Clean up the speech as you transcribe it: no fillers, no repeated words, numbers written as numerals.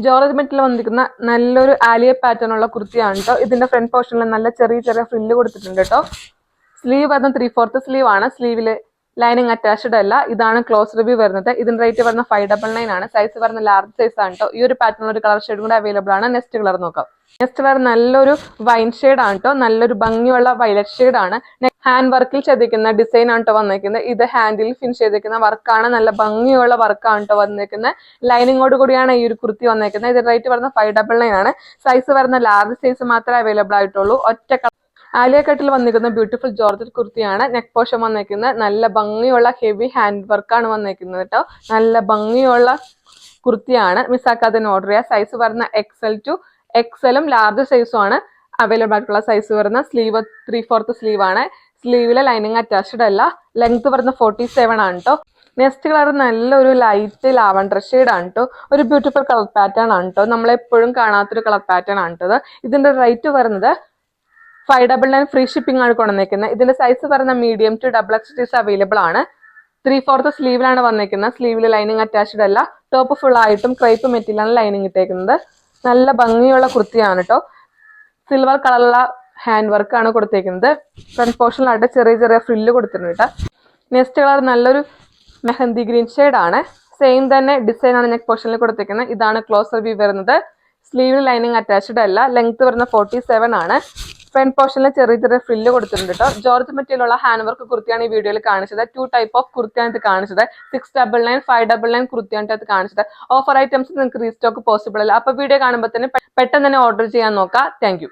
George മെറ്റിൽ വന്നിരിക്കുന്ന നല്ലൊരു Alia pattern ഉള്ള കുർത്തിയാണ് കേട്ടോ. ഇതിന്റെ ഫ്രണ്ട് പോർഷനിൽ നല്ല ചെറിയ ചെറിയ ഫ്രില്ല് കൊടുത്തിട്ടുണ്ട് കേട്ടോ. സ്ലീവ് വരുന്നത് 3/4 സ്ലീവ് ആണ്. സ്ലീവില് ലൈനിങ് അറ്റാച്ച്ഡ് അല്ല. ഇതാണ് ക്ലോസ് റിവ്യൂ വരുന്നത്. ഇതിന്റെ റേറ്റ് വരുന്ന 599 ആണ്. സൈസ് വരുന്ന ലാർജ് സൈസ് ആണ് കേട്ടോ. ഈ ഒരു പാറ്റേൺ ഒരു കളർ ഷെയ്ഡ് കൂടെ അവൈലബിൾ ആണ്. നെക്സ്റ്റ് കളർ നോക്കാം. നെക്സ്റ്റ് വേറെ നല്ലൊരു വൈൻ ഷെയ്ഡ് ആണ് കേട്ടോ. നല്ലൊരു ഭംഗിയുള്ള വയലറ്റ് ഷെയ്ഡ് ആണ്. ഹാൻഡ് വർക്കിൽ ചെയ്തിരിക്കുന്ന ഡിസൈൻ ആണ് കേട്ടോ വന്നിരിക്കുന്നത്. ഇത് ഹാൻഡിൽ ഫിനിഷ് ചെയ്തിരിക്കുന്ന വർക്കാണ്. നല്ല ഭംഗിയുള്ള വർക്കാണ് കേട്ടോ വന്നിരിക്കുന്നത്. ലൈനിങ്ങോട് കൂടിയാണ് ഈ ഒരു കുർത്തി വന്നിരിക്കുന്നത്. ഇതിന്റെ റേറ്റ് വരുന്ന 599 ആണ്. സൈസ് വരുന്ന ലാർജ് സൈസ് മാത്രമേ അവൈലബിൾ ആയിട്ടുള്ളൂ. ഒറ്റ ആലിയ കട്ടിൽ വന്നിരിക്കുന്ന ബ്യൂട്ടിഫുൾ ജോർജറ്റ് കുർത്തിയാണ്. നെക്ക് പോർഷൻ വന്നിരിക്കുന്നത് നല്ല ഭംഗിയുള്ള ഹെവി ഹാൻഡ് വർക്കാണ് വന്നിരിക്കുന്നത് കേട്ടോ. നല്ല ഭംഗിയുള്ള കുർത്തിയാണ്. മിസ്സാക്കാതെ ഓർഡർ ചെയ്യുക. സൈസ് വരുന്ന XL to XLും ലാർജ് സൈസും ആണ് അവൈലബിൾ ആയിട്ടുള്ള സൈസ് വരുന്ന. സ്ലീവ് 3/4 സ്ലീവ് ആണ്. സ്ലീവിലെ ലൈനിങ് അറ്റാച്ച്ഡ് അല്ല. ലെങ്ത് വരുന്ന 47 ആണ് കേട്ടോ. നെക്സ്റ്റ് കളർ നല്ലൊരു ലൈറ്റ് ലാവണ്ടർ ഷെയ്ഡ് ആണ് കേട്ടോ. ഒരു ബ്യൂട്ടിഫുൾ കളർ പാറ്റേൺ ആണ് കേട്ടോ. നമ്മളെപ്പോഴും കാണാത്തൊരു കളർ പാറ്റേൺ ആണ് കേട്ടോ. ഇതിന്റെ റേറ്റ് വരുന്നത് 599 ഫ്രീ ഷിപ്പിംഗ് ആണ് കൊണ്ടുവന്നിരിക്കുന്നത്. ഇതിന്റെ സൈസ് വരുന്ന മീഡിയം ടു XXS അവൈലബിൾ ആണ്. 3/4 സ്ലീവിലാണ് വന്നിരിക്കുന്നത്. സ്ലീവിൽ ലൈനിങ് അറ്റാച്ച്ഡ് അല്ല. ടോപ്പ് ഫുൾ ആയിട്ടും ക്രൈപ്പ് മെറ്റീരിയലാണ് ലൈനിങ് ഇട്ടേക്കുന്നത്. നല്ല ഭംഗിയുള്ള കുർത്തിയാണ് കേട്ടോ. സിൽവർ കളറുള്ള ഹാൻഡ് വർക്ക് ആണ് കൊടുത്തേക്കുന്നത്. ഫ്രണ്ട് പോർഷനിലായിട്ട് ചെറിയ ചെറിയ ഫ്രില്ല് കൊടുത്തിട്ടുണ്ട് കേട്ടോ. നെക്സ്റ്റ് കളർ നല്ലൊരു മെഹന്തി ഗ്രീൻ ഷെയ്ഡ് ആണ്. സെയിം തന്നെ ഡിസൈൻ ആണ് നെക്ക് പോർഷനിൽ കൊടുത്തേക്കുന്നത്. ഇതാണ് ക്ലോസ് റിവ്യൂ വരുന്നത്. സ്ലീവിൽ ലൈനിങ് അറ്റാച്ച്ഡ് അല്ല. ലെങ്ത് വരുന്ന 47 ആണ്. ഫ്രണ്ട് പോർഷനിൽ ചെറിയ ചെറിയ ഫ്രില്ല് കൊടുത്തിട്ടുണ്ട് കേട്ടോ. ജോർജ് മെറ്റീരിയലുള്ള ഹാൻഡ് വർക്ക് കുർത്തിയാണ് ഈ വീഡിയോയിൽ കാണിച്ചത്. 2 ടൈപ്പ് ഓഫ് കുർത്തിയാണ് ഇത് കാണിച്ചത്. 699, 599 കുർത്തിയാണ് ഇത് കാണിച്ചത്. ഓഫർ ഐറ്റംസ് നിങ്ങൾക്ക് റീസ്റ്റോക്ക് പോസിബിൾ അല്ല. അപ്പൊ വീഡിയോ കാണുമ്പോൾ തന്നെ പെട്ടെന്ന് തന്നെ ഓർഡർ ചെയ്യാൻ നോക്കാം. താങ്ക്